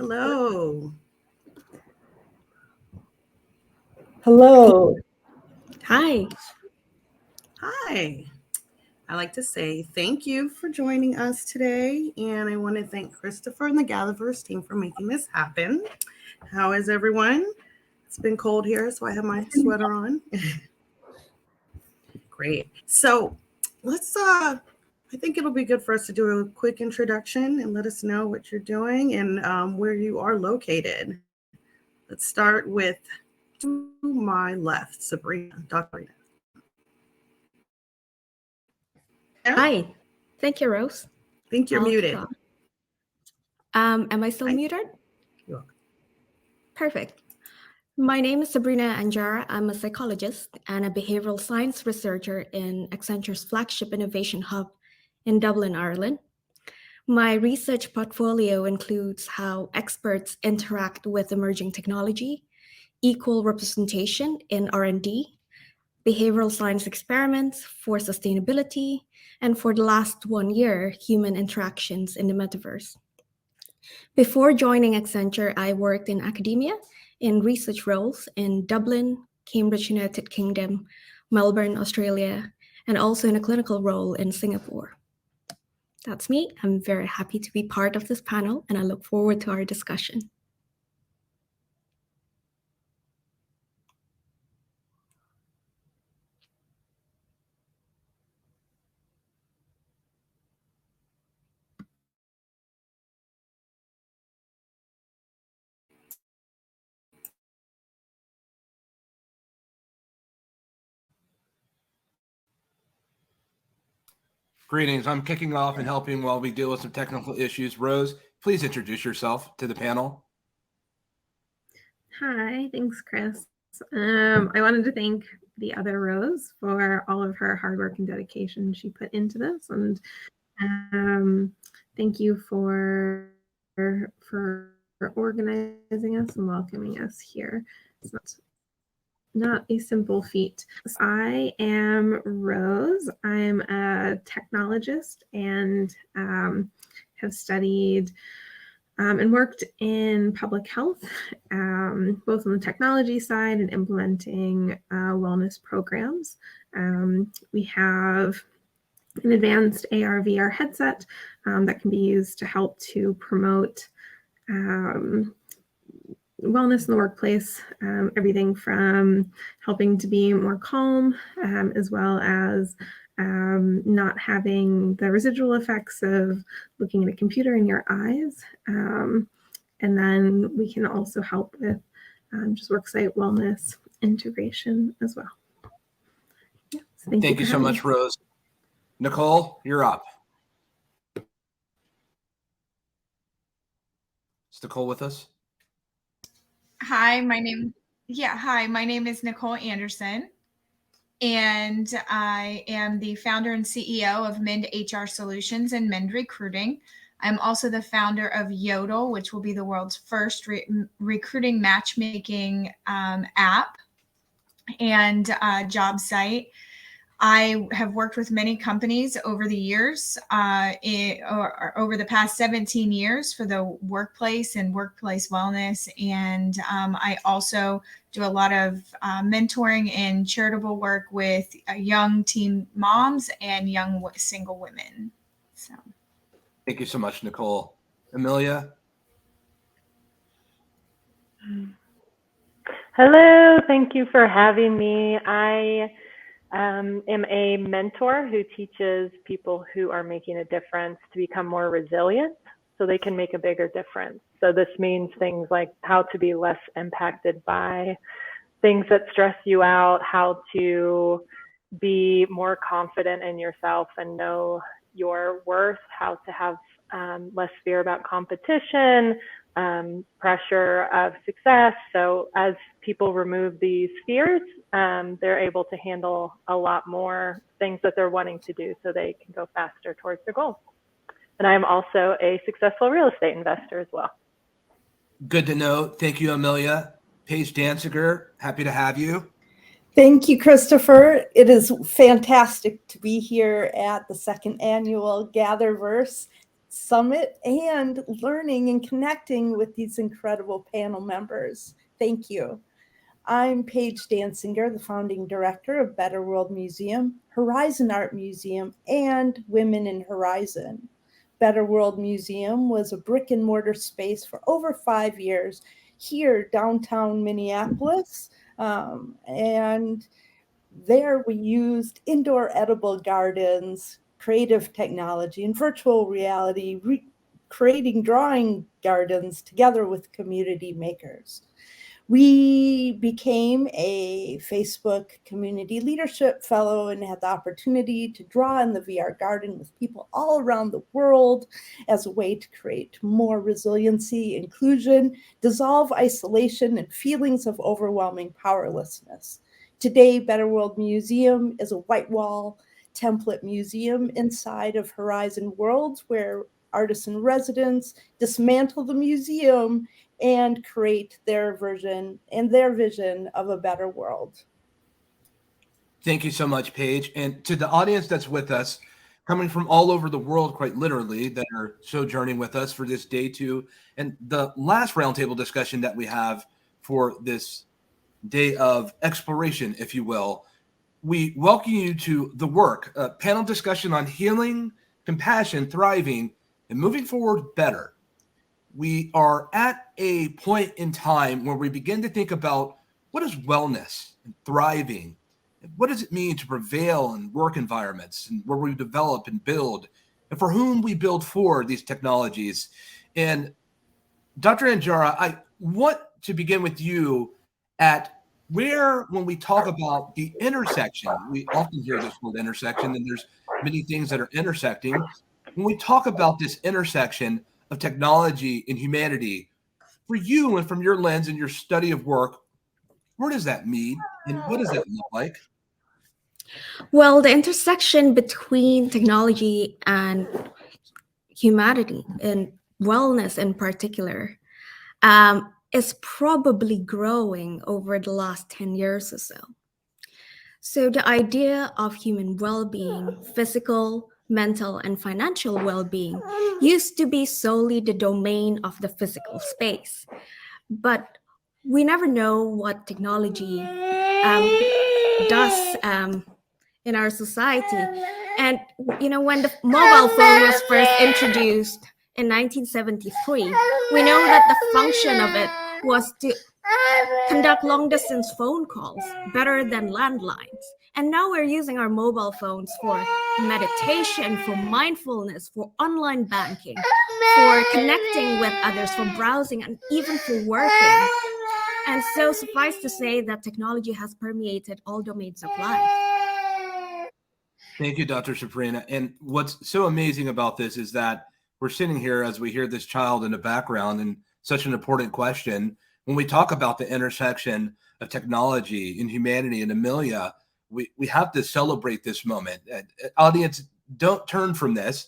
Hello. Hello. Hi. Hi. I like to say thank you for joining us today, and I want to thank Christopher and the GatherVerse team for making this happen. How is everyone? It's been cold here, so I have my sweater on. Great. So I think it'll be good for us to do a quick introduction and let us know what you're doing and where you are located. Let's start with to my left, Sabrina, Dr. Hi. Thank you, Rose. I think you're muted. Am I still muted? You are. Perfect. My name is Sabrina Anjara. I'm a psychologist and a behavioral science researcher in Accenture's flagship innovation hub in Dublin, Ireland. My research portfolio includes how experts interact with emerging technology, equal representation in R&D, behavioral science experiments for sustainability, and for the last 1 year, human interactions in the metaverse. Before joining Accenture, I worked in academia in research roles in Dublin, Cambridge, United Kingdom, Melbourne, Australia, and also in a clinical role in Singapore. That's me. I'm very happy to be part of this panel, and I look forward to our discussion. Greetings. I'm kicking off and helping while we deal with some technical issues. Rose, please introduce yourself to the panel. Hi, thanks, Chris. I wanted to thank the other Rose for all of her hard work and dedication she put into this, and thank you for organizing us and welcoming us here. It's not a simple feat. I am Rose. I'm a technologist and have studied and worked in public health, both on the technology side and implementing wellness programs. We have an advanced AR/VR headset that can be used to help to promote wellness in the workplace, everything from helping to be more calm, as well as not having the residual effects of looking at a computer in your eyes. And then we can also help with just worksite wellness integration as well. Yeah, so thank you so much, Rose. Nicole, you're up. Is Nicole with us? Hi, my name is Nicole Anderson, and I am the founder and CEO of Mind HR Solutions and Mind Recruiting. I'm also the founder of Yodel, which will be the world's first recruiting matchmaking app and job site. I have worked with many companies over the years, over the past 17 years for the workplace and workplace wellness. And I also do a lot of mentoring and charitable work with young teen moms and young single women. So, thank you so much, Nicole. Amelia? Hello. Thank you for having me. I am a mentor who teaches people who are making a difference to become more resilient so they can make a bigger difference. So this means things like how to be less impacted by things that stress you out, how to be more confident in yourself and know your worth, how to have less fear about competition, pressure of success. So as people remove these fears, they're able to handle a lot more things that they're wanting to do so they can go faster towards their goals. And I'm also a successful real estate investor as well. Good to know. Thank you, Amelia. Paige Danziger, happy to have you. Thank you, Christopher. It is fantastic to be here at the second annual GatherVerse Summit and learning and connecting with these incredible panel members. Thank you. I'm Paige Dansinger, the founding director of Better World Museum, Horizon Art Museum, and Women in Horizon. Better World Museum was a brick and mortar space for over 5 years here downtown Minneapolis. And there we used indoor edible gardens, creative technology, and virtual reality, creating drawing gardens together with community makers. We became a Facebook Community Leadership Fellow and had the opportunity to draw in the VR garden with people all around the world as a way to create more resiliency, inclusion, dissolve isolation, and feelings of overwhelming powerlessness. Today, Better World Museum is a white wall template museum inside of Horizon Worlds where artists in residence dismantle the museum and create their version and their vision of a better world. Thank you so much, Paige. And to the audience that's with us, coming from all over the world, quite literally, that are sojourning with us for this day 2 and the last roundtable discussion that we have for this day of exploration, if you will, we welcome you to the work, a panel discussion on healing, compassion, thriving, and moving forward better. We are at a point in time where we begin to think about what is wellness and thriving, and what does it mean to prevail in work environments and where we develop and build, and for whom we build for these technologies. And Dr. Anjara, I want to begin with you at where, when we talk about the intersection, we often hear this word intersection, and there's many things that are intersecting. When we talk about this intersection of technology and humanity, for you and from your lens and your study of work, where does that mean and what does that look like? Well, the intersection between technology and humanity and wellness in particular is probably growing over the last 10 years or so. So the idea of human well-being, physical, mental, and financial well-being used to be solely the domain of the physical space. But we never know what technology does in our society. And, when the mobile phone was first introduced in 1973, we know that the function of it was to conduct long-distance phone calls better than landlines. And now we're using our mobile phones for meditation, for mindfulness, for online banking, for connecting with others, for browsing, and even for working. And so suffice to say that technology has permeated all domains of life. Thank you, Dr. Sabrina. And what's so amazing about this is that we're sitting here as we hear this child in the background and such an important question. When we talk about the intersection of technology and humanity and Amelia, we have to celebrate this moment. Audience, don't turn from this.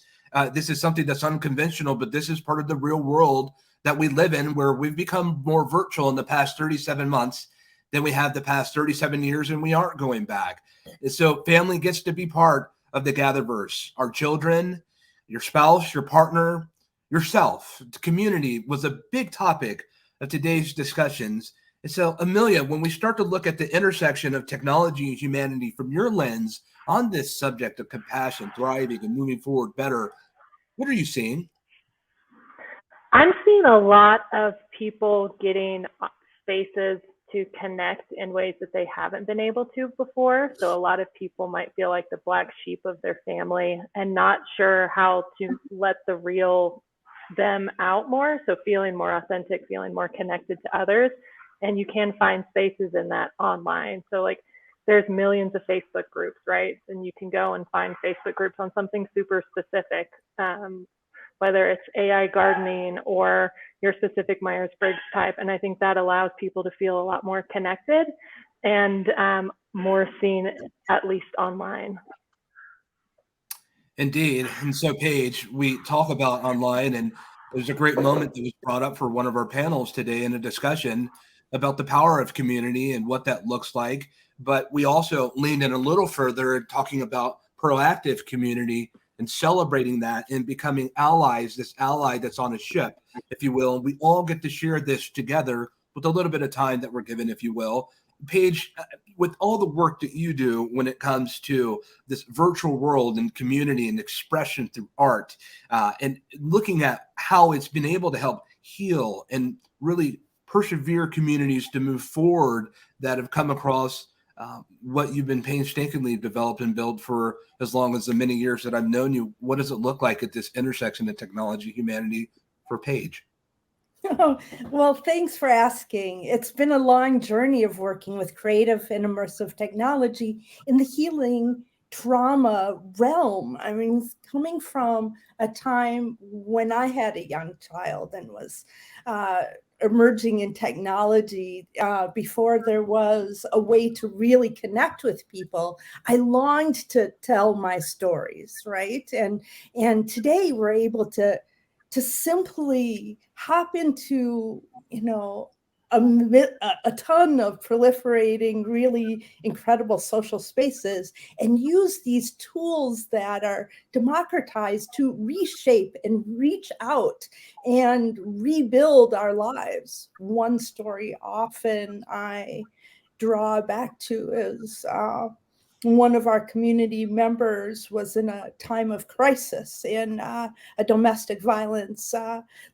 This is something that's unconventional, but this is part of the real world that we live in, where we've become more virtual in the past 37 months than we have the past 37 years, and we aren't going back. And so family gets to be part of the GatherVerse. Our children, your spouse, your partner, yourself. The community was a big topic of today's discussions. And so, Amelia, when we start to look at the intersection of technology and humanity from your lens on this subject of compassion, thriving, and moving forward better, what are you seeing? I'm seeing a lot of people getting spaces to connect in ways that they haven't been able to before. So a lot of people might feel like the black sheep of their family and not sure how to let the real them out more. So feeling more authentic, feeling more connected to others. And you can find spaces in that online. So like there's millions of Facebook groups, right? And you can go and find Facebook groups on something super specific, whether it's AI gardening or your specific Myers-Briggs type. And I think that allows people to feel a lot more connected and more seen, at least online. Indeed. And so, Paige, we talk about online, and there's a great moment that was brought up for one of our panels today in a discussion about the power of community and what that looks like. But we also leaned in a little further talking about proactive community and celebrating that and becoming allies, this ally that's on a ship, if you will. And we all get to share this together with a little bit of time that we're given, if you will. Paige, with all the work that you do when it comes to this virtual world and community and expression through art, and looking at how it's been able to help heal and really persevere communities to move forward that have come across what you've been painstakingly developed and built for as long as the many years that I've known you. What does it look like at this intersection of technology, humanity for Paige? Oh, well, thanks for asking. It's been a long journey of working with creative and immersive technology in the healing trauma realm. I mean, coming from a time when I had a young child and was emerging in technology before there was a way to really connect with people, I longed to tell my stories, right? And today we're able to simply hop into, a ton of proliferating, really incredible social spaces and use these tools that are democratized to reshape and reach out and rebuild our lives. One story often I draw back to is one of our community members was in a time of crisis in a domestic violence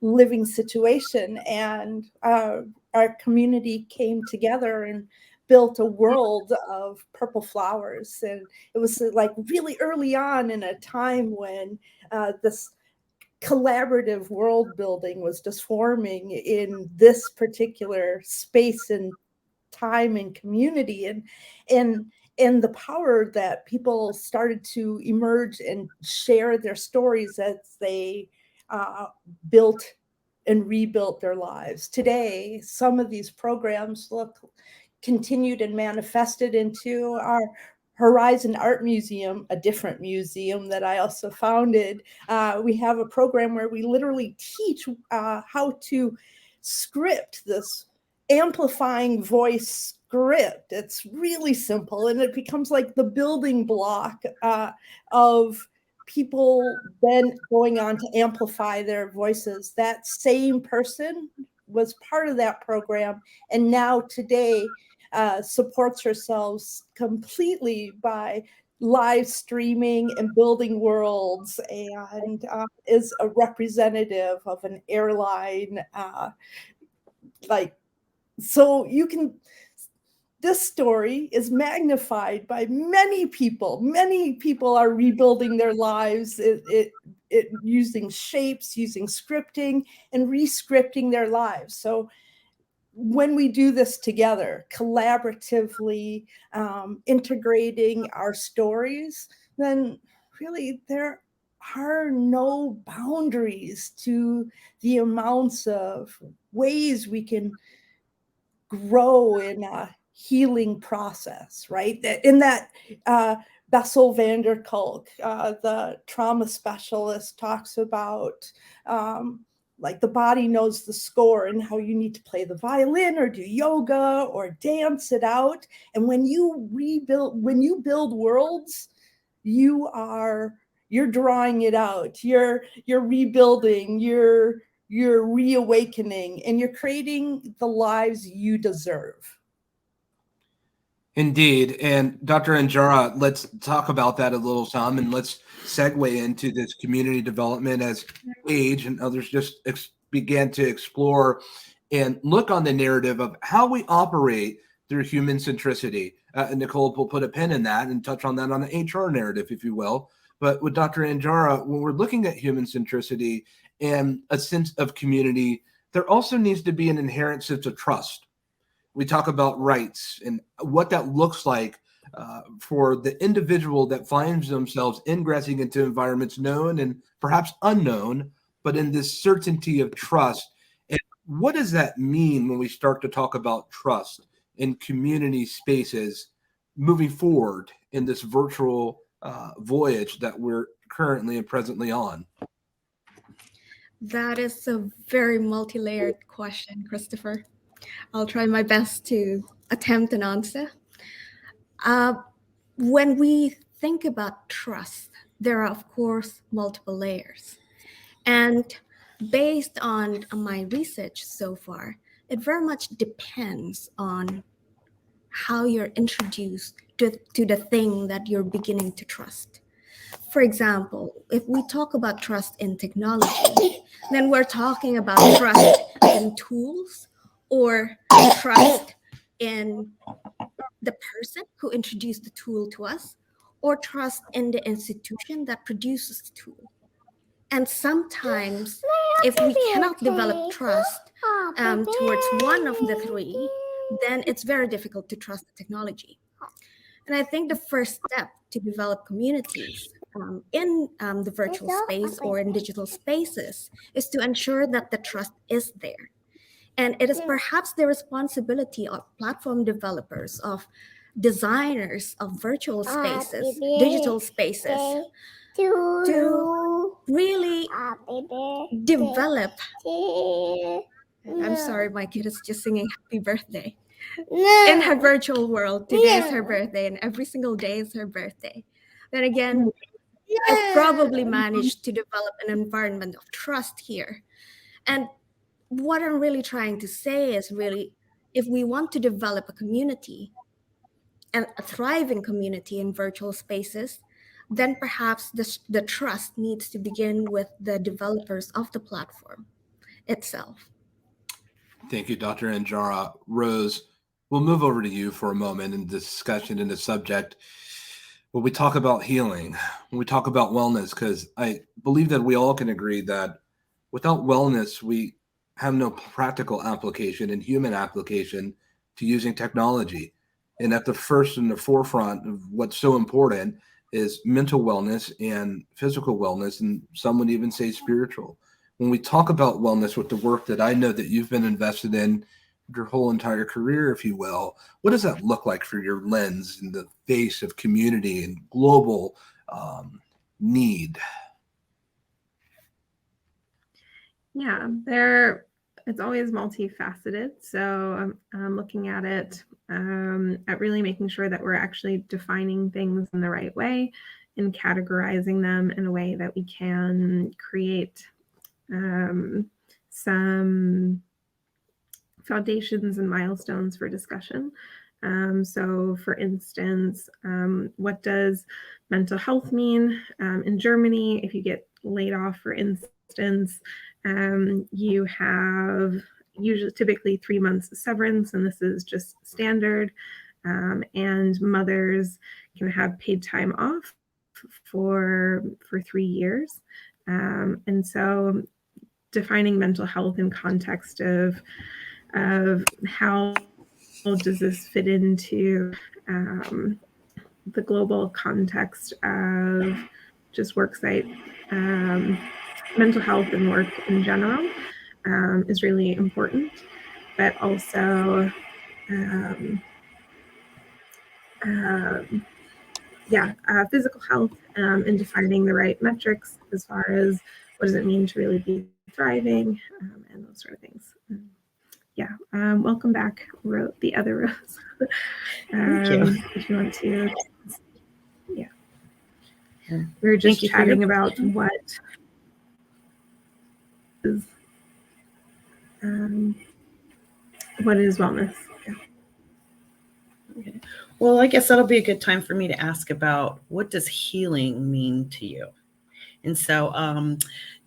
living situation. And our community came together and built a world of purple flowers. And it was like really early on in a time when this collaborative world building was just forming in this particular space and time and community. And the power that people started to emerge and share their stories as they built and rebuilt their lives. Today, some of these programs look continued and manifested into our Horizon Art Museum, a different museum that I also founded. We have a program where we literally teach how to script this amplifying voice script. It's really simple, and it becomes like the building block of people then going on to amplify their voices. That same person was part of that program, and now today supports herself completely by live streaming and building worlds, and is a representative of an airline. So you can, this story is magnified by many people. Many people are rebuilding their lives using shapes, using scripting, and re-scripting their lives. So when we do this together, collaboratively, integrating our stories, then really there are no boundaries to the amounts of ways we can grow in a healing process, right? In that Bessel van der Kolk, the trauma specialist, talks about like the body knows the score and how you need to play the violin or do yoga or dance it out. And when you build worlds, you're drawing it out. You're rebuilding, you're reawakening, and you're creating the lives you deserve. Indeed. And Dr. Anjara, let's talk about that a little, Tom, and let's segue into this community development as Paige and others just began to explore and look on the narrative of how we operate through human centricity. Nicole will put a pin in that and touch on that on the HR narrative, if you will. But with Dr. Anjara, when we're looking at human centricity and a sense of community, there also needs to be an inherent sense of trust. We talk about rights and what that looks like for the individual that finds themselves ingressing into environments known and perhaps unknown, but in this certainty of trust. And what does that mean when we start to talk about trust in community spaces moving forward in this virtual voyage that we're currently and presently on? That is a very multi-layered question, Christopher. I'll try my best to attempt an answer. When we think about trust, there are, of course, multiple layers. And based on my research so far, it very much depends on how you're introduced to the thing that you're beginning to trust. For example, if we talk about trust in technology, then we're talking about trust in tools or trust in the person who introduced the tool to us or trust in the institution that produces the tool. And sometimes, if we cannot develop trust towards one of the three, then it's very difficult to trust the technology. And I think the first step to develop communities in the virtual space or in digital spaces is to ensure that the trust is there. And it is perhaps the responsibility of platform developers, of designers of virtual spaces, digital spaces, to really develop. I'm sorry, my kid is just singing happy birthday. In her virtual world, today is her birthday, and every single day is her birthday. Then again, I've probably managed to develop an environment of trust here. And what I'm really trying to say is really, if we want to develop a community and a thriving community in virtual spaces, then perhaps the trust needs to begin with the developers of the platform itself. Thank you, Dr. Anjara. Rose, we'll move over to you for a moment in discussion in the subject. When we talk about healing, when we talk about wellness, because I believe that we all can agree that without wellness, we have no practical application and human application to using technology. And at the first and the forefront of what's so important is mental wellness and physical wellness, and some would even say spiritual. When we talk about wellness with the work that I know that you've been invested in your whole entire career, if you will, what does that look like for your lens in the face of community and global need? Yeah, it's always multifaceted. So I'm looking at it, at really making sure that we're actually defining things in the right way and categorizing them in a way that we can create some foundations and milestones for discussion. So for instance, what does mental health mean? In Germany, if you get laid off, for instance, you have typically 3 months severance, and this is just standard. And mothers can have paid time off for 3 years. And so defining mental health in context of how does this fit into the global context of just worksite mental health and work in general is really important, but also physical health and defining the right metrics as far as what does it mean to really be thriving and those sort of things. Welcome back, the other Rose. Thank you. If you want to, we were just chatting about what is wellness. Yeah. Okay. Well, I guess that'll be a good time for me to ask about what does healing mean to you? And so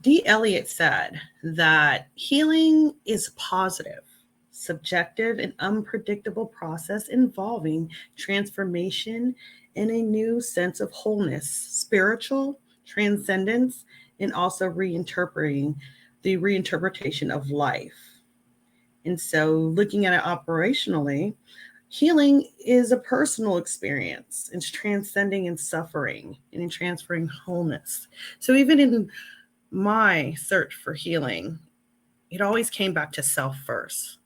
D. Eliot said that healing is positive, subjective, and unpredictable process involving transformation and a new sense of wholeness, spiritual transcendence, and also reinterpretation of life. And so looking at it operationally, healing is a personal experience. It's transcending and suffering and in transferring wholeness. So even in my search for healing, it always came back to self first.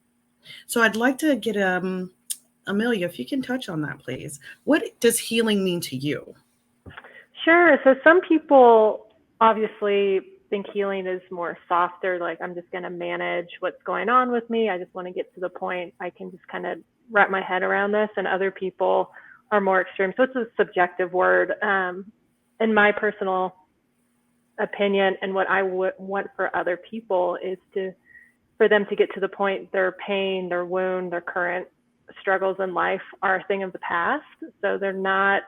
So I'd like to get Amelia, if you can touch on that, please. What does healing mean to you? Sure. So some people obviously think healing is more softer, like I'm just going to manage what's going on with me. I just want to get to the point I can just kind of wrap my head around this. And other people are more extreme. So it's a subjective word. in my personal opinion, and what I would want for other people is for them to get to the point their pain, their wound, their current struggles in life are a thing of the past. So they're not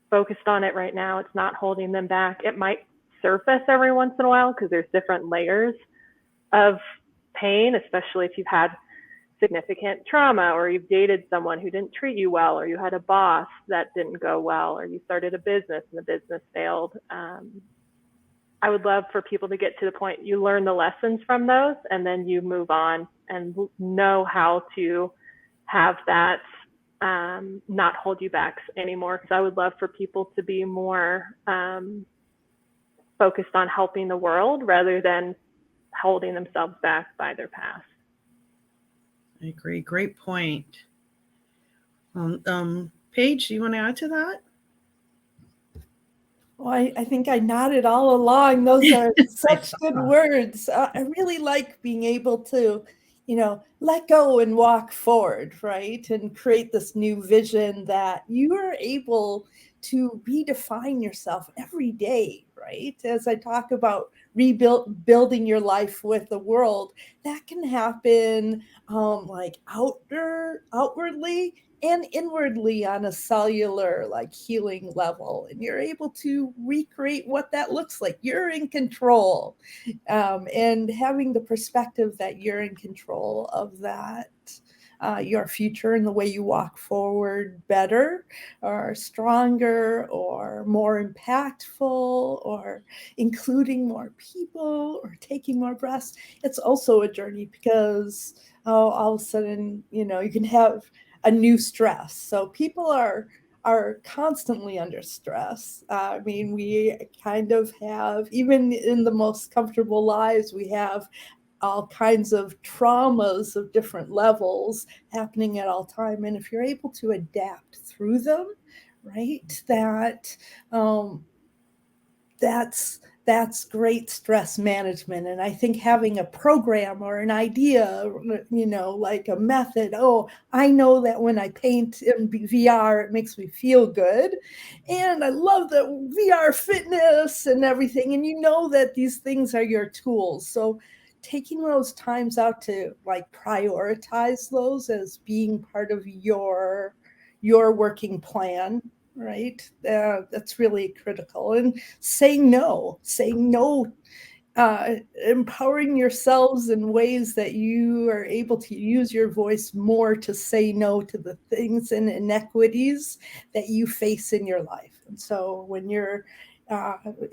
focused on it right now. It's not holding them back. It might surface every once in a while because there's different layers of pain, especially if you've had significant trauma, or you've dated someone who didn't treat you well, or you had a boss that didn't go well, or you started a business and the business failed. I would love for people to get to the point you learn the lessons from those, and then you move on and know how to have that not hold you back anymore. Because I would love for people to be more focused on helping the world rather than holding themselves back by their past. I agree. Great point. Paige, do you want to add to that? Well, I think I nodded all along. Those are such good words. I really like being able to, let go and walk forward, right? And create this new vision that you are able to redefine yourself every day, right? As I talk about building your life with the world, that can happen like outwardly and inwardly on a cellular, like, healing level. And you're able to recreate what that looks like. You're in control, and having the perspective that you're in control of that, your future and the way you walk forward better or stronger or more impactful or including more people or taking more breaths. It's also a journey because all of a sudden, you can have a new stress. So people are constantly under stress. I mean, we kind of have, even in the most comfortable lives, we have all kinds of traumas of different levels happening at all time. And if you're able to adapt through them, right, that's great stress management. And I think having a program or an idea, like a method, I know that when I paint in VR, it makes me feel good. And I love the VR fitness and everything. And that these things are your tools. So taking those times out to like prioritize those as being part of your working plan, right? That's really critical. And saying no, empowering yourselves in ways that you are able to use your voice more to say no to the things and inequities that you face in your life. And so when you're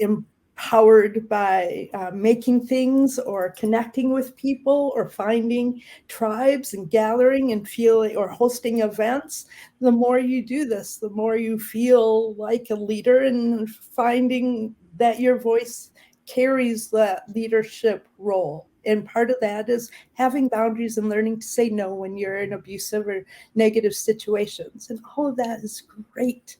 empowered by making things or connecting with people or finding tribes and gathering and feeling or hosting events, the more you do this, the more you feel like a leader and finding that your voice carries that leadership role. And part of that is having boundaries and learning to say no when you're in abusive or negative situations. And all of that is great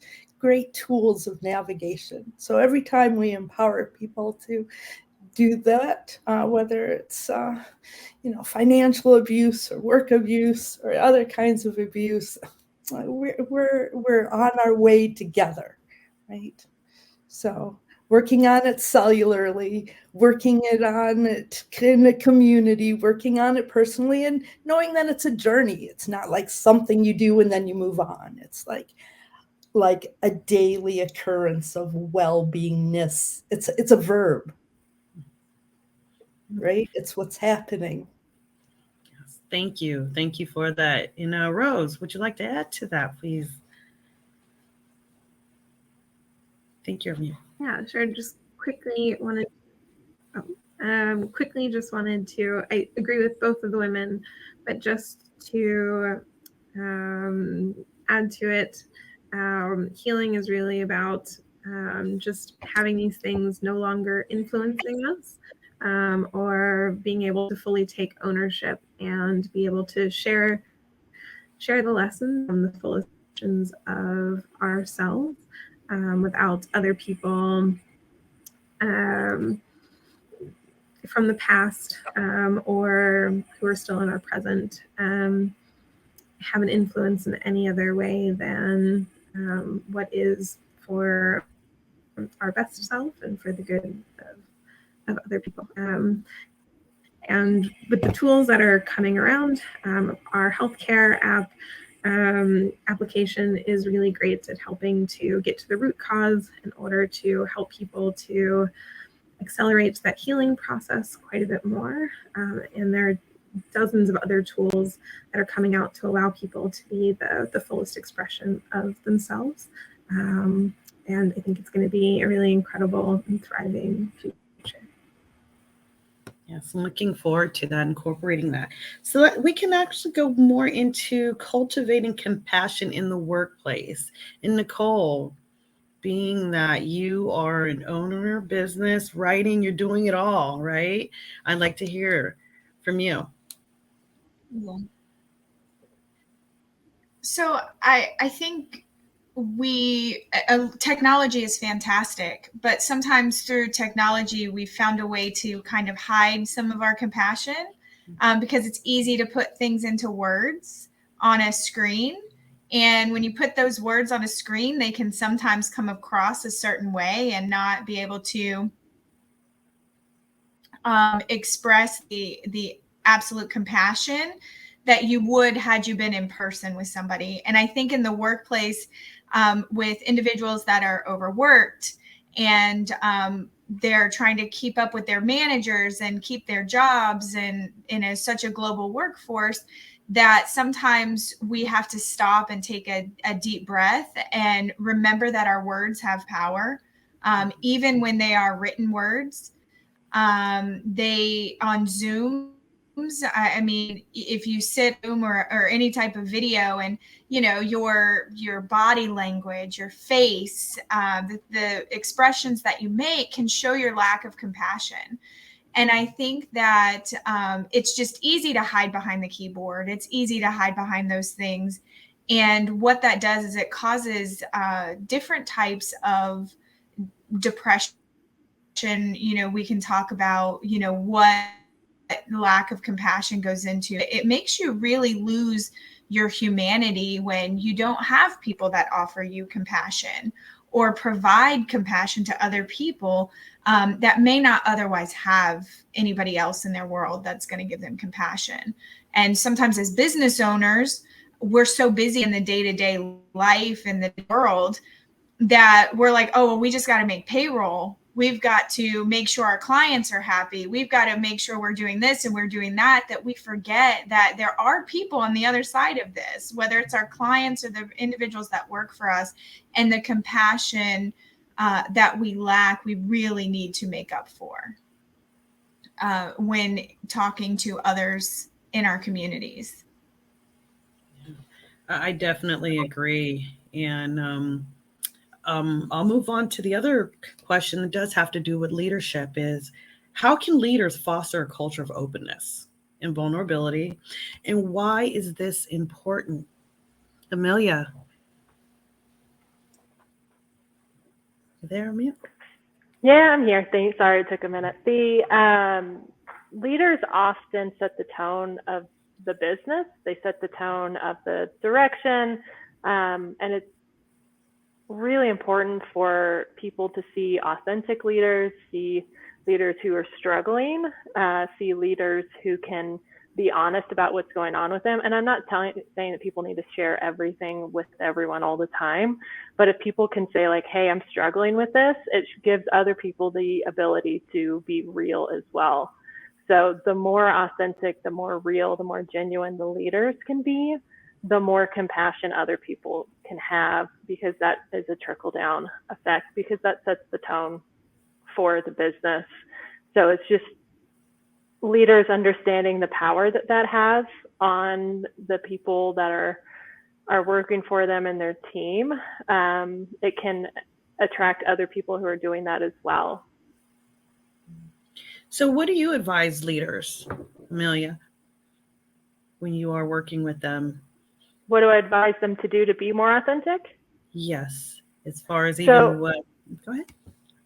tools of navigation. So every time we empower people to do that, whether it's financial abuse or work abuse or other kinds of abuse, we're on our way together, right? So working on it cellularly, working on it in the community, working on it personally, and knowing that it's a journey. It's not like something you do and then you move on. It's like a daily occurrence of well-beingness. It's a verb, right? It's what's happening. Yes, thank you for that. Rose, would you like to add to that, please? Thank you. Yeah, sure. Just quickly wanted to, I agree with both of the women, but just to add to it, healing is really about just having these things no longer influencing us, or being able to fully take ownership and be able to share the lessons from the fullest versions of ourselves, without other people from the past, or who are still in our present, have an influence in any other way than what is for our best self and for the good of other people. And with the tools that are coming around, our healthcare app application is really great at helping to get to the root cause in order to help people to accelerate that healing process quite a bit more. And there are dozens of other tools that are coming out to allow people to be the fullest expression of themselves. And I think it's going to be a really incredible and thriving future. Yes, I'm looking forward to that, incorporating that. So that we can actually go more into cultivating compassion in the workplace. And Nicole, being that you are an owner, business, writing, you're doing it all, right? I'd like to hear from you. Yeah. So I think technology is fantastic, but sometimes through technology, we found a way to kind of hide some of our compassion because it's easy to put things into words on a screen. And when you put those words on a screen, they can sometimes come across a certain way and not be able to express the absolute compassion that you would had you been in person with somebody. And I think in the workplace, with individuals that are overworked and they're trying to keep up with their managers and keep their jobs and in such a global workforce, that sometimes we have to stop and take a deep breath and remember that our words have power, even when they are written words. They on Zooms, I mean, if you sit Zoom or any type of video and, you know, your body language, your face, the expressions that you make can show your lack of compassion. And I think that it's just easy to hide behind the keyboard. It's easy to hide behind those things. And what that does is it causes different types of depression. You know, we can talk about, you know, what lack of compassion goes into. It makes you really lose your humanity when you don't have people that offer you compassion or provide compassion to other people that may not otherwise have anybody else in their world that's going to give them compassion. And sometimes as business owners, we're so busy in the day-to-day life in the world that we're like, oh, well, we just got to make payroll. We've got to make sure our clients are happy. We've got to make sure we're doing this and we're doing that we forget that there are people on the other side of this, whether it's our clients or the individuals that work for us, and the compassion that we lack, we really need to make up for when talking to others in our communities. I definitely agree. And I'll move on to the other question that does have to do with leadership is how can leaders foster a culture of openness and vulnerability? And why is this important? Amelia. You there, Amelia? Yeah, I'm here. Thanks. Sorry, it took a minute. The leaders often set the tone of the business. They set the tone of the direction. And it's really important for people to see authentic leaders, see leaders who are struggling, see leaders who can be honest about what's going on with them. And I'm not saying that people need to share everything with everyone all the time, but if people can say like, hey, I'm struggling with this, it gives other people the ability to be real as well. So the more authentic, the more real, the more genuine the leaders can be, the more compassion other people can have, because that is a trickle down effect, because that sets the tone for the business. So it's just leaders understanding the power that that has on the people that are working for them and their team. It can attract other people who are doing that as well. So what do you advise leaders, Amelia, when you are working with them? What do I advise them to do to be more authentic? Yes, as far as even what, go ahead.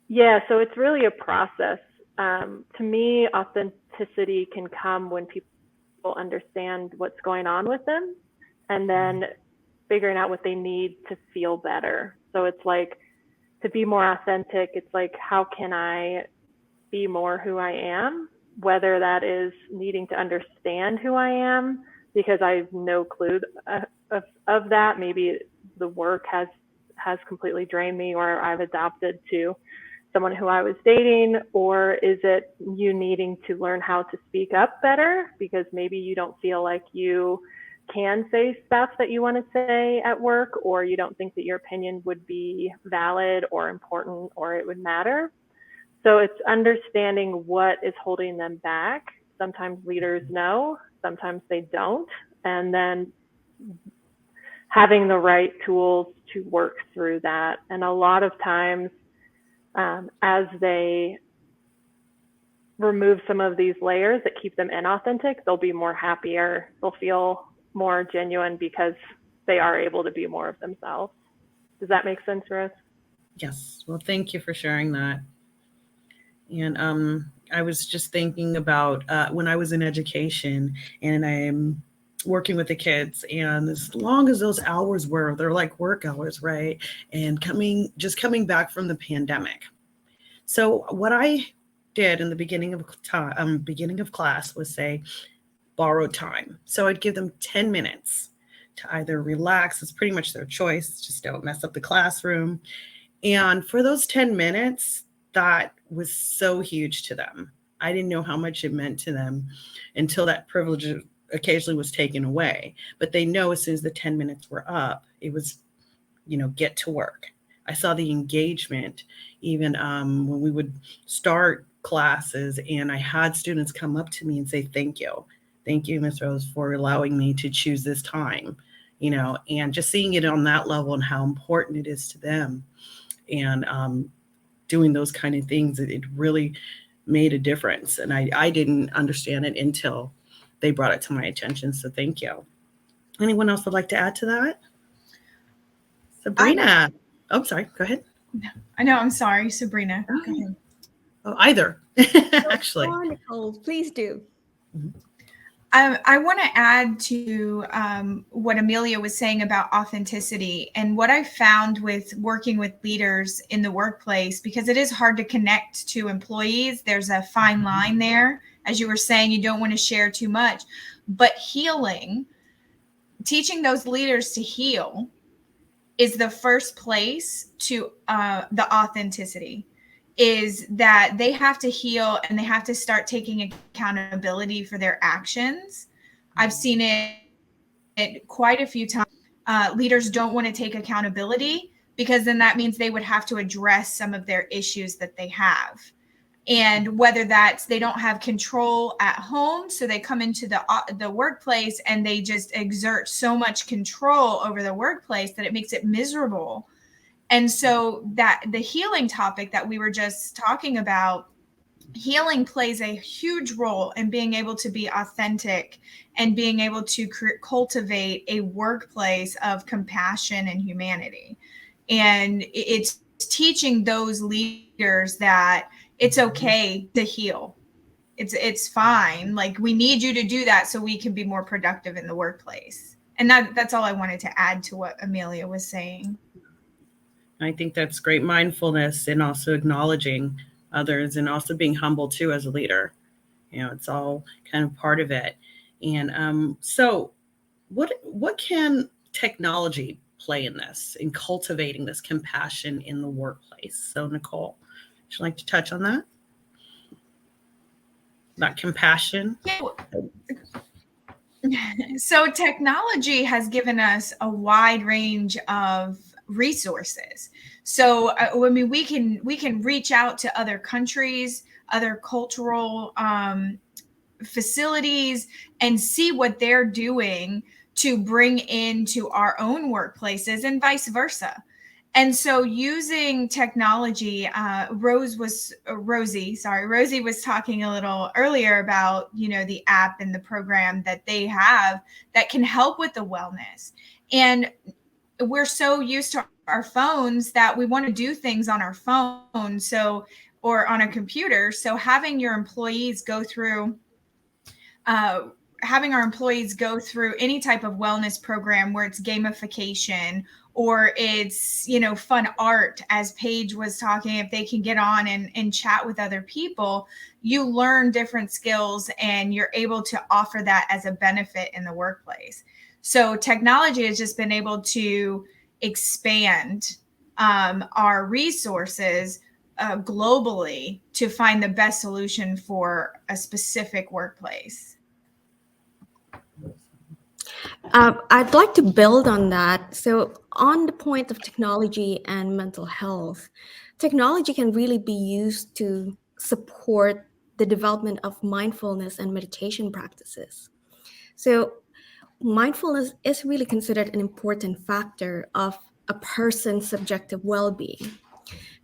Yeah, so it's really a process. To me, authenticity can come when people understand what's going on with them and then figuring out what they need to feel better. So it's like to be more authentic, it's like, how can I be more who I am? Whether that is needing to understand who I am because I have no clue of that. Maybe the work has completely drained me, or I've adapted to someone who I was dating, or is it you needing to learn how to speak up better because maybe you don't feel like you can say stuff that you want to say at work, or you don't think that your opinion would be valid or important or it would matter. So it's understanding what is holding them back. Sometimes leaders know, sometimes they don't, and then having the right tools to work through that. And a lot of times, as they remove some of these layers that keep them inauthentic, they'll be more happier, they'll feel more genuine because they are able to be more of themselves. Does that make sense, Rose? Yes. Well, thank you for sharing that. And I was just thinking about when I was in education and I'm working with the kids, and as long as those hours were, they're like work hours, right? And coming back from the pandemic. So what I did in the beginning of class was say, borrow time. So I'd give them 10 minutes to either relax. It's pretty much their choice. Just don't mess up the classroom. And for those 10 minutes, that was so huge to them. I didn't know how much it meant to them until that privilege occasionally was taken away. But they know as soon as the 10 minutes were up, it was, get to work. I saw the engagement even when we would start classes, and I had students come up to me and say, thank you, Ms. Rose, for allowing me to choose this time, and just seeing it on that level and how important it is to them. And doing those kind of things, it really made a difference. And I didn't understand it until they brought it to my attention. So thank you. Anyone else would like to add to that? Sabrina. Sorry. Go ahead. I know. I'm sorry, Sabrina. Go ahead. Oh, either. Actually. Oh, Nicole, please do. Mm-hmm. I want to add to what Amelia was saying about authenticity, and what I found with working with leaders in the workplace, because it is hard to connect to employees. There's a fine line there. As you were saying, you don't want to share too much, but teaching those leaders to heal is the first place to the authenticity. Is that they have to heal and they have to start taking accountability for their actions. I've seen it quite a few times. Leaders don't want to take accountability because then that means they would have to address some of their issues that they have. And whether that's they don't have control at home, so they come into the workplace and they just exert so much control over the workplace that it makes it miserable. And so that the healing topic that we were just talking about, healing plays a huge role in being able to be authentic and being able to cultivate a workplace of compassion and humanity. And it's teaching those leaders that it's okay to heal. It's fine. Like, we need you to do that so we can be more productive in the workplace. And that's all I wanted to add to what Amelia was saying. I think that's great mindfulness, and also acknowledging others, and also being humble too as a leader. It's all kind of part of it. And so what can technology play in this, in cultivating this compassion in the workplace? So Nicole, would you like to touch on that? About compassion? So technology has given us a wide range of resources. So we can reach out to other countries, other cultural facilities, and see what they're doing to bring into our own workplaces, and vice versa. And so using technology, Rosie was talking a little earlier about, the app and the program that they have that can help with the wellness. And we're so used to our phones that we want to do things on our phone, or on a computer. So having our employees go through any type of wellness program where it's gamification, or it's, fun art, as Paige was talking, if they can get on and chat with other people, you learn different skills and you're able to offer that as a benefit in the workplace. So technology has just been able to expand our resources globally to find the best solution for a specific workplace. I'd like to build on that. So, on the point of technology and mental health, technology can really be used to support the development of mindfulness and meditation practices. So, mindfulness is really considered an important factor of a person's subjective well being.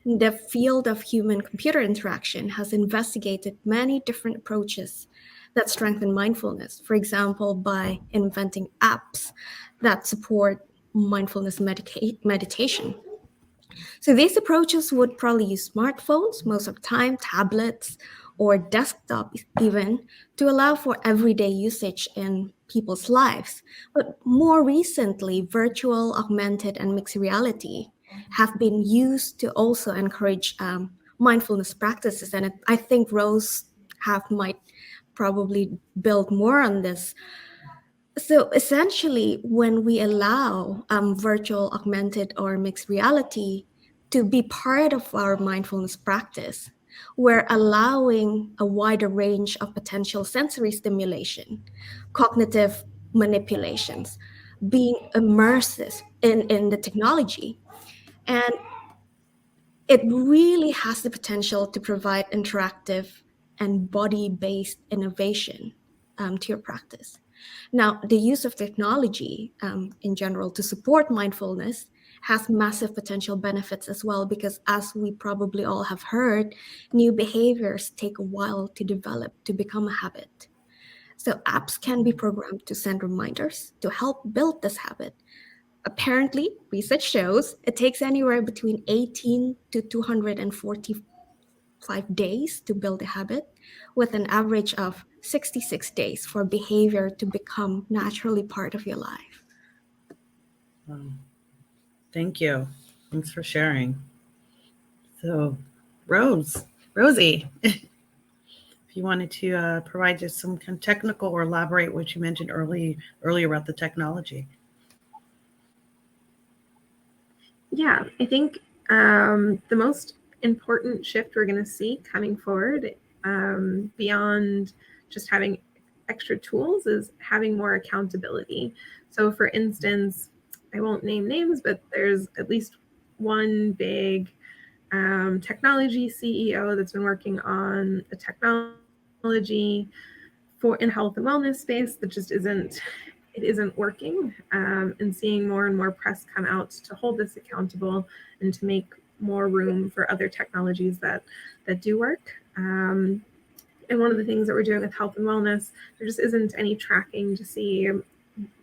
The field of human computer interaction has investigated many different approaches that strengthen mindfulness, for example, by inventing apps that support mindfulness meditation. So these approaches would probably use smartphones, most of the time, tablets, or desktop even, to allow for everyday usage in people's lives. But more recently, virtual, augmented, and mixed reality have been used to also encourage mindfulness practices. And I think Rose might probably build more on this. So essentially, when we allow virtual, augmented, or mixed reality to be part of our mindfulness practice, we're allowing a wider range of potential sensory stimulation, cognitive manipulations, being immersive in the technology. And it really has the potential to provide interactive and body-based innovation to your practice. Now, the use of technology in general to support mindfulness has massive potential benefits as well, because as we probably all have heard, new behaviors take a while to develop to become a habit. So apps can be programmed to send reminders to help build this habit. Apparently, research shows it takes anywhere between 18 to 245 days to build a habit, with an average of 66 days for behavior to become naturally part of your life. Thank you. Thanks for sharing. So, Rosie, if you wanted to provide just some kind of technical or elaborate what you mentioned earlier about the technology. Yeah, I think the most important shift we're going to see coming forward, beyond just having extra tools, is having more accountability. So for instance, I won't name names, but there's at least one big technology CEO that's been working on a technology in health and wellness space that just isn't working, and seeing more and more press come out to hold this accountable and to make more room for other technologies that do work. And one of the things that we're doing with health and wellness, there just isn't any tracking to see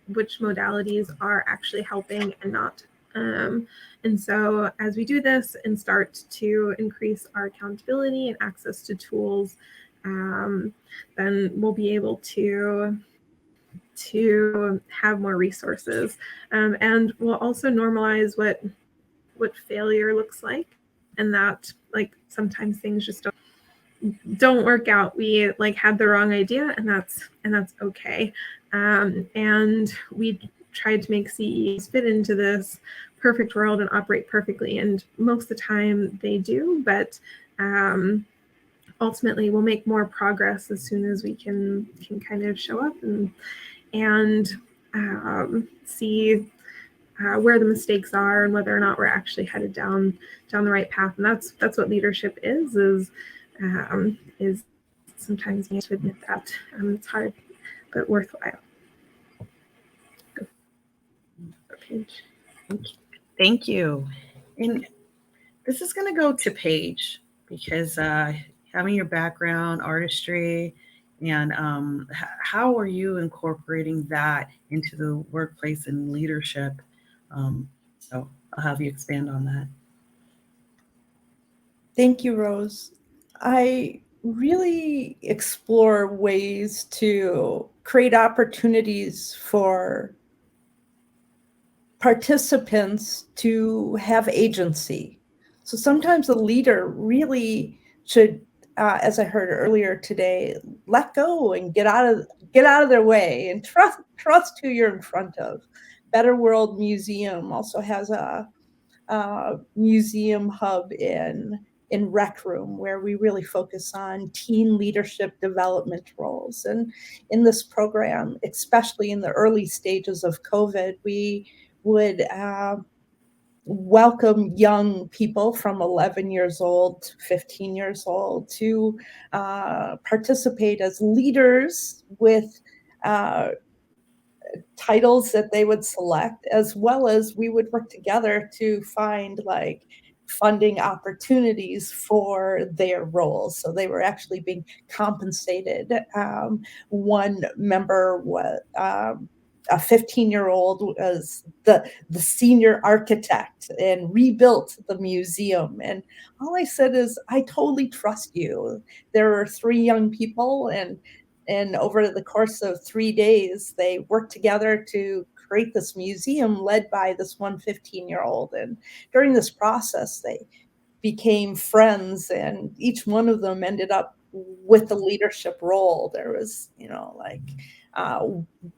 which modalities are actually helping and not. And so as we do this and start to increase our accountability and access to tools, then we'll be able to have more resources, and we'll also normalize what failure looks like, and that like sometimes things just don't work out. We like had the wrong idea, and that's okay. And we tried to make CEs fit into this perfect world and operate perfectly, and most of the time they do, but ultimately we'll make more progress as soon as we can kind of show up and see where the mistakes are and whether or not we're actually headed down the right path. And that's what leadership is sometimes you have to admit that it's hard but worthwhile. Paige. Thank you. And this is going to go to Paige, because having your background, artistry, and how are you incorporating that into the workplace and leadership? So I'll have you expand on that. Thank you, Rose. I really explore ways to create opportunities for participants to have agency. So sometimes a leader really should, as I heard earlier today, let go and get out of their way and trust who you're in front of. Better World Museum also has a museum hub in Rec Room, where we really focus on teen leadership development roles. And in this program, especially in the early stages of COVID, we would welcome young people from 11 years old to 15 years old to participate as leaders with titles that they would select, as well as we would work together to find like funding opportunities for their roles. So they were actually being compensated. One member was a 15-year-old was the senior architect and rebuilt the museum. And all I said is, I totally trust you. There were 3 young people, and over the course of 3 days, they worked together to create this museum led by this one 15-year-old. And during this process, they became friends, and each one of them ended up with a leadership role. There was,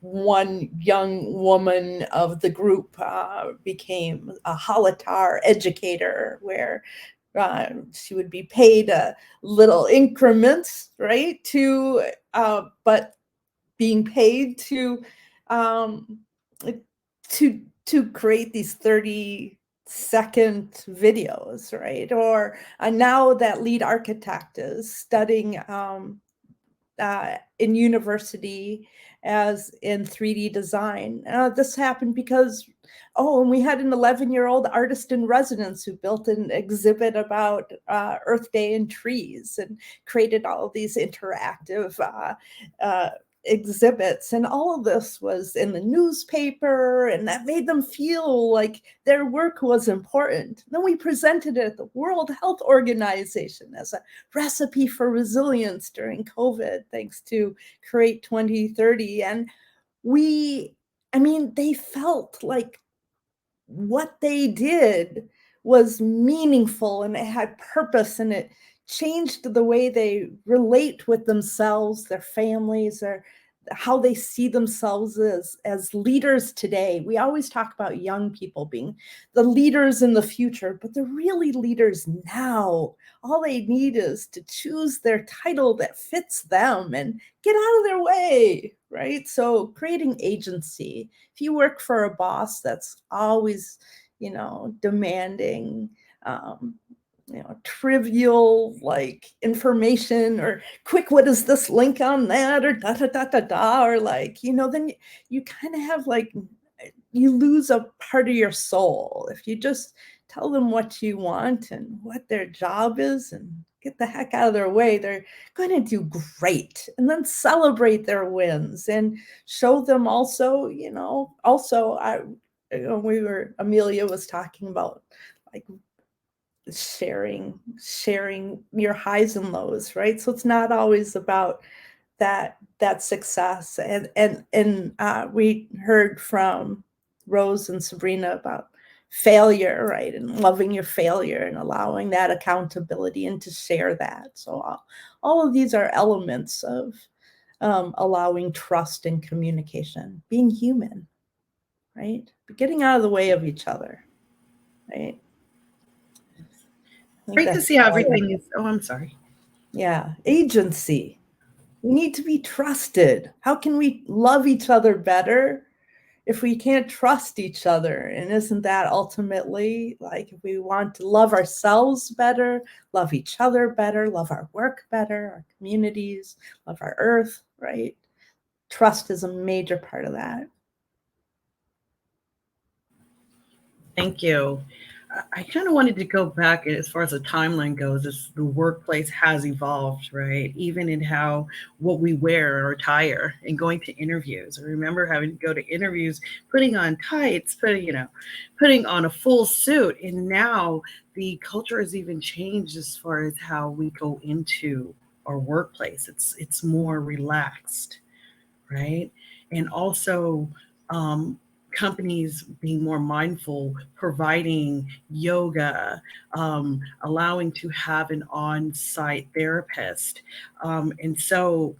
one young woman of the group became a halatar educator, where she would be paid little increments, right? But being paid to create these 30-second videos, right? Or now that lead architect is studying in university as in 3D design. This happened because, and we had an 11-year-old artist in residence who built an exhibit about Earth Day and trees and created all of these interactive exhibits. And all of this was in the newspaper, and that made them feel like their work was important. Then we presented it at the World Health Organization as a recipe for resilience during COVID, thanks to Create 2030. And they felt like what they did was meaningful, and it had purpose, and it changed the way they relate with themselves, their families, or how they see themselves as leaders today. We always talk about young people being the leaders in the future, but they're really leaders now. All they need is to choose their title that fits them and get out of their way, right? So creating agency. If you work for a boss that's always, demanding, trivial like information, or quick, what is this link on that, or da da da da da, or then you kind of have you lose a part of your soul. If you just tell them what you want and what their job is and get the heck out of their way, they're going to do great. And then celebrate their wins and show them also, Amelia was talking about sharing your highs and lows, right? So it's not always about that success. And we heard from Rose and Sabrina about failure, right? And loving your failure and allowing that accountability and to share that. So all of these are elements of allowing trust and communication, being human, right? But getting out of the way of each other, right? Great to see how everything is. Oh, I'm sorry. Yeah, agency. We need to be trusted. How can we love each other better if we can't trust each other? And isn't that ultimately if we want to love ourselves better, love each other better, love our work better, our communities, love our earth, right? Trust is a major part of that. Thank you. I kind of wanted to go back as far as the timeline goes, as the workplace has evolved, right? Even in what we wear or attire and going to interviews. I remember having to go to interviews, putting on tights, putting on a full suit. And now the culture has even changed as far as how we go into our workplace. It's more relaxed, right? And also companies being more mindful, providing yoga, allowing to have an on-site therapist. And so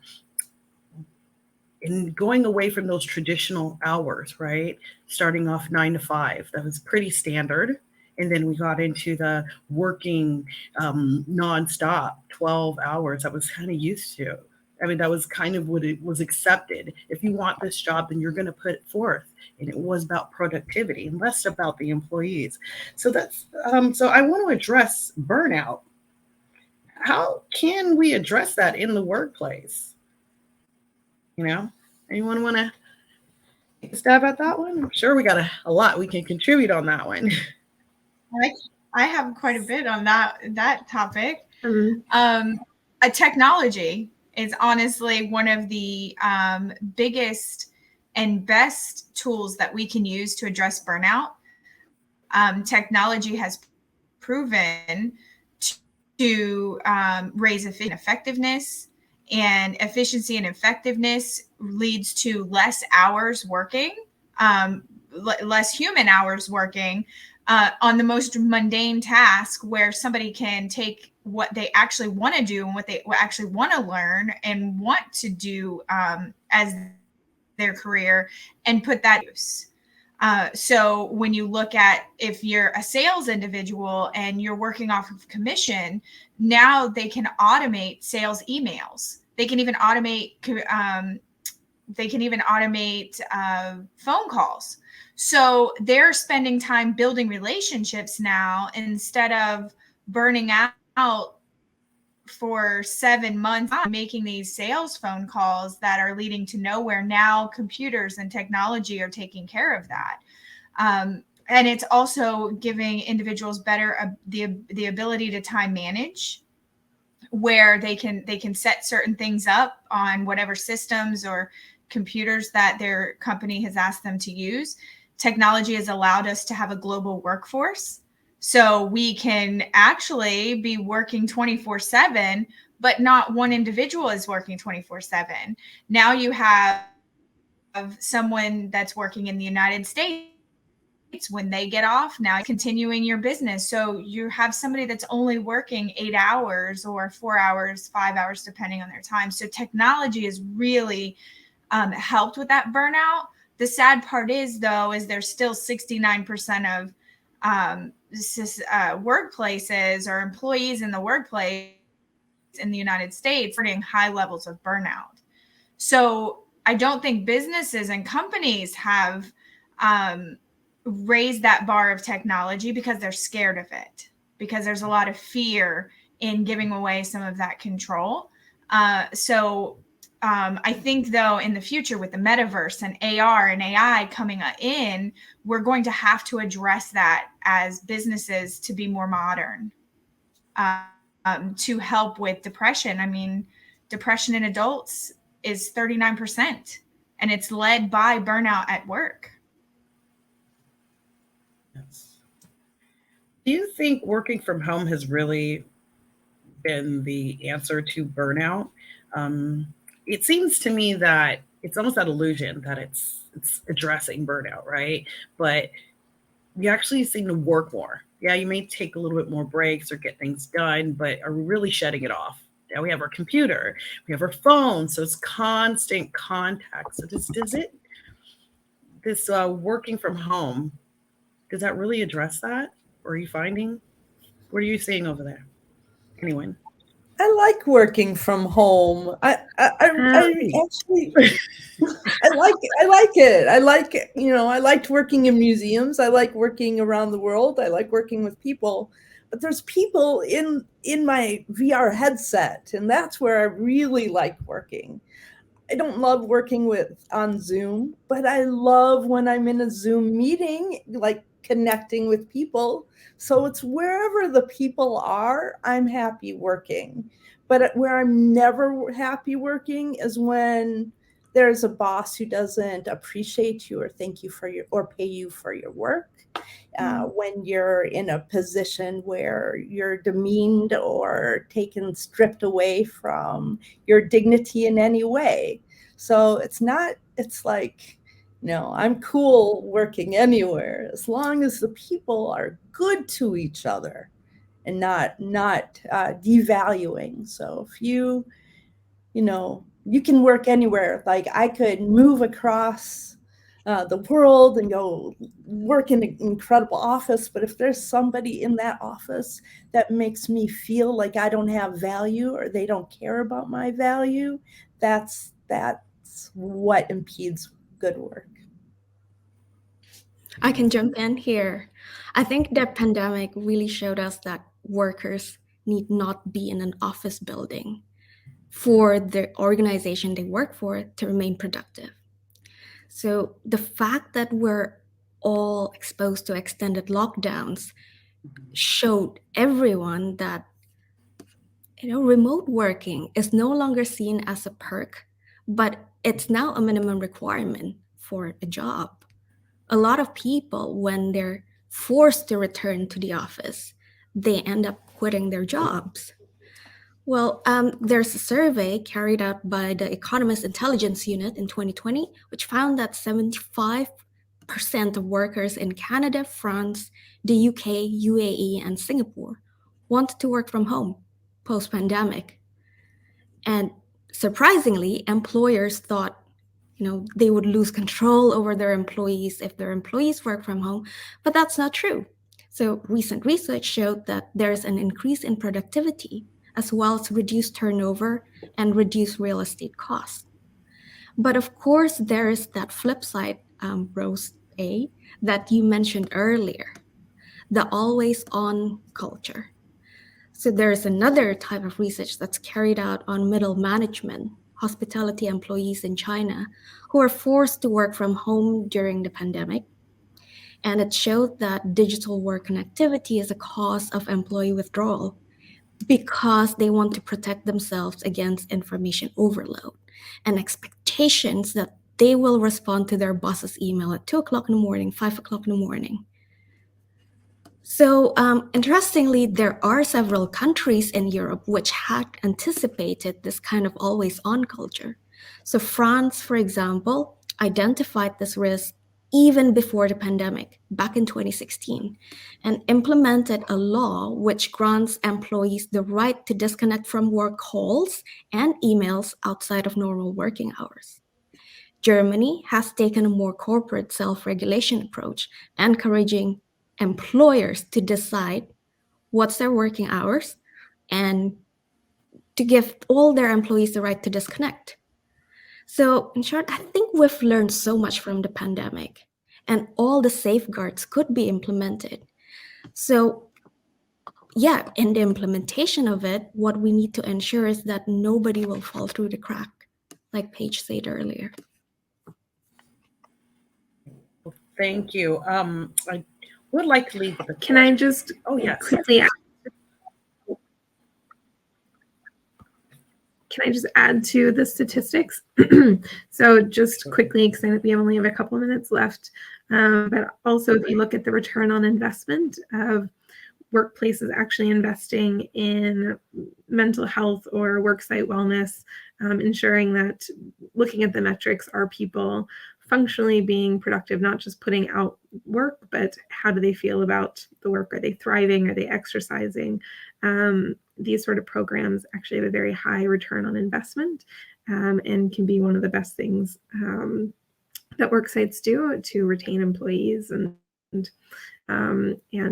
in going away from those traditional hours, right? Starting off 9 to 5, that was pretty standard. And then we got into the working nonstop 12 hours I was kind of used to. I mean, that was kind of what it was accepted. If you want this job, then you're going to put it forth. And it was about productivity and less about the employees. So that's so I want to address burnout. How can we address that in the workplace? You know, anyone want to take a stab at that one? I'm sure we got a lot we can contribute on that one. I have quite a bit on that topic. A technology is honestly one of the biggest and best tools that we can use to address burnout. Technology has proven to raise effectiveness, and efficiency and effectiveness leads to less hours working, less human hours working on the most mundane task, where somebody can take what they actually want to do and what they actually want to learn and want to do as their career and put that to use. So when you look at, if you're a sales individual and you're working off of commission, now they can automate sales emails. They can even automate phone calls. So they're spending time building relationships now, instead of burning out for 7 months making these sales phone calls that are leading to nowhere. Now computers and technology are taking care of that. And it's also giving individuals better the ability to time manage, where they can set certain things up on whatever systems or computers that their company has asked them to use. Technology has allowed us to have a global workforce. So we can actually be working 24/7, but not one individual is working 24/7. Now you have someone that's working in the United States. When they get off, now continuing your business. So you have somebody that's only working 8 hours or 4 hours, 5 hours, depending on their time. So technology has really helped with that burnout. The sad part is, though, is there's still 69% of workplaces or employees in the workplace in the United States reporting high levels of burnout. So I don't think businesses and companies have raised that bar of technology because they're scared of it, because there's a lot of fear in giving away some of that control. I think, though, in the future with the metaverse and AR and AI coming in, we're going to have to address that as businesses to be more modern, to help with depression. I mean, depression in adults is 39%, and it's led by burnout at work. Yes. Do you think working from home has really been the answer to burnout? It seems to me that it's almost that illusion that it's addressing burnout, right? But you actually seem to work more. Yeah, you may take a little bit more breaks or get things done, but are really shutting it off. Now we have our computer, we have our phone, so it's constant contact. So this working from home, does that really address that? Or are you finding? What are you seeing over there? Anyone? I like working from home. I actually I like it. I like it. You know, I liked working in museums. I like working around the world. I like working with people. But there's people in my VR headset, and that's where I really like working. I don't love working on Zoom, but I love when I'm in a Zoom meeting, like connecting with people. So it's wherever the people are, I'm happy working. But where I'm never happy working is when there's a boss who doesn't appreciate you or thank you for or pay you for your work. When you're in a position where you're demeaned or stripped away from your dignity in any way. So it's No, I'm cool working anywhere as long as the people are good to each other and not devaluing. So if you can work anywhere. Like I could move across the world and go work in an incredible office, but if there's somebody in that office that makes me feel like I don't have value or they don't care about my value, that's what impedes good work. I can jump in here. I think the pandemic really showed us that workers need not be in an office building for the organization they work for to remain productive. So the fact that we're all exposed to extended lockdowns showed everyone that remote working is no longer seen as a perk, but it's now a minimum requirement for a job. A lot of people, when they're forced to return to the office, they end up quitting their jobs. Well, there's a survey carried out by the Economist Intelligence Unit in 2020, which found that 75% of workers in Canada, France, the UK, UAE, and Singapore wanted to work from home post-pandemic. And surprisingly, employers thought they would lose control over their employees if their employees work from home, but that's not true. So recent research showed that there's an increase in productivity as well as reduced turnover and reduced real estate costs. But of course, there is that flip side, Rose A, that you mentioned earlier, the always on culture. So there's another type of research that's carried out on middle management, hospitality employees in China who are forced to work from home during the pandemic. And it showed that digital work connectivity is a cause of employee withdrawal because they want to protect themselves against information overload and expectations that they will respond to their boss's email at 2 o'clock in the morning, 5 o'clock in the morning. So interestingly, there are several countries in Europe which had anticipated this kind of always-on culture. So France, for example, identified this risk even before the pandemic, back in 2016, and implemented a law which grants employees the right to disconnect from work calls and emails outside of normal working hours. Germany has taken a more corporate self-regulation approach, encouraging employers to decide what's their working hours and to give all their employees the right to disconnect. So in short, I think we've learned so much from the pandemic and all the safeguards could be implemented. So yeah, in the implementation of it, what we need to ensure is that nobody will fall through the crack, like Paige said earlier. Thank you. I would like to leave the. Can I just quickly add? Can I just add to the statistics? So just quickly, because we only have a couple minutes left, but also if you look at the return on investment of workplaces actually investing in mental health or worksite wellness, ensuring that looking at the metrics, are people functionally being productive, not just putting out work, but how do they feel about the work? Are they thriving? Are they exercising? These sort of programs actually have a very high return on investment and can be one of the best things that worksites do to retain employees and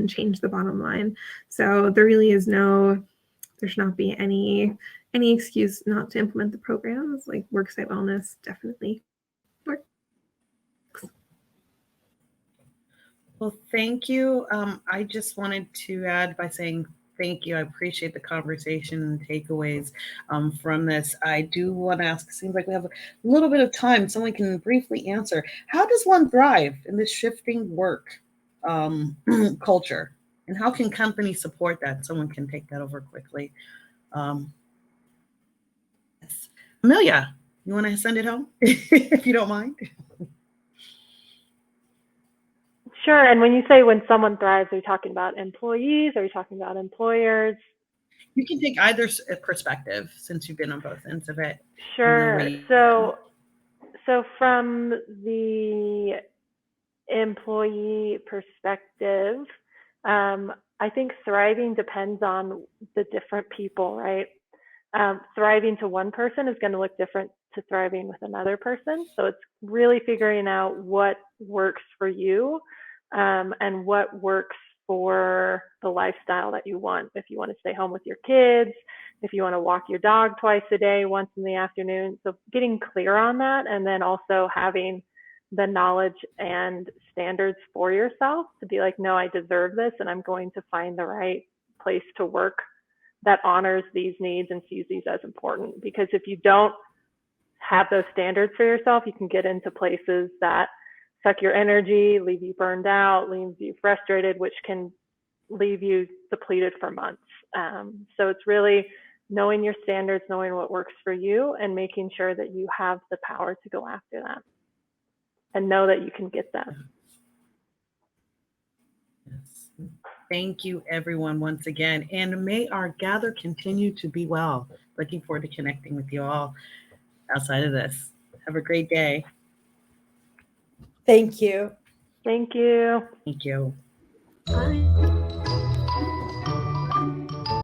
change the bottom line. So there really is there should not be any excuse not to implement the programs. Like worksite wellness definitely works. Well, thank you. I just wanted to add by saying thank you. I appreciate the conversation and takeaways from this. I do want to ask, it seems like we have a little bit of time. Someone can briefly answer. How does one thrive in this shifting work culture? And how can companies support that? Someone can take that over quickly. Yes. Amelia, you want to send it home if you don't mind? Sure. And when you say when someone thrives, are you talking about employees? Are you talking about employers? You can take either perspective since you've been on both ends of it. Sure. So So from the employee perspective, I think thriving depends on the different people, right? Thriving to one person is going to look different to thriving with another person. So it's really figuring out what works for you, and what works for the lifestyle that you want. If you want to stay home with your kids, if you want to walk your dog twice a day, once in the afternoon. So getting clear on that, and then also having the knowledge and standards for yourself to be like, no, I deserve this, and I'm going to find the right place to work that honors these needs and sees these as important. Because if you don't have those standards for yourself, you can get into places that suck your energy, leave you burned out, leave you frustrated, which can leave you depleted for months. So it's really knowing your standards, knowing what works for you, and making sure that you have the power to go after that and know that you can get that. Yes. Thank you, everyone, once again. And may our gather continue to be well. Looking forward to connecting with you all outside of this. Have a great day. Thank you. Thank you. Thank you. Bye.